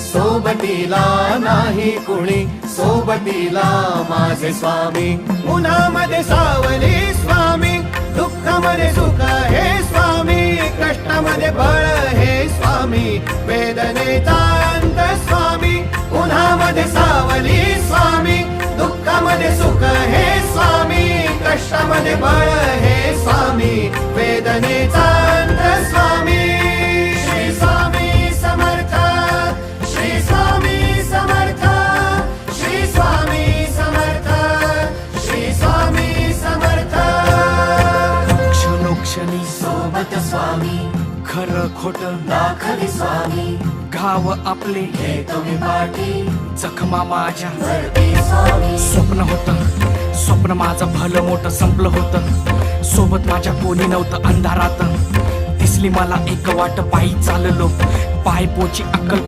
सोबतीला नाही कुणी, सोबतीला माझे स्वामी. उन्हामध्ये सावली स्वामी, दुःखामध्ये सुख हे स्वामी, कष्टामध्ये बळ हे स्वामी, वेदनेचा अंत स्वामी. उन्हामध्ये सावली स्वामी, दुःखामध्ये सुख हे स्वामी, कष्टामध्ये बळ हे स्वामी, वेदनेचा अंत स्वामी. श्री स्वामी समर्थ, श्री स्वामी समर्थ, श्री स्वामी समर्थ, श्री स्वामी समर्थ. क्षणोक्षणी सोबत स्वामी, खरं खोट दाखवी स्वामी, घाव आपले हे तुम्ही पाठी जखमा माझ्या भरती स्वामी. स्वप्न होतं, स्वप्न माझं भलं मोठं संपलं होतं. सोबत माझ्या कोणी नव्हतं अंधारात. दिसली मला एक वाट, पायी चाललो, पाय पोची अक्कल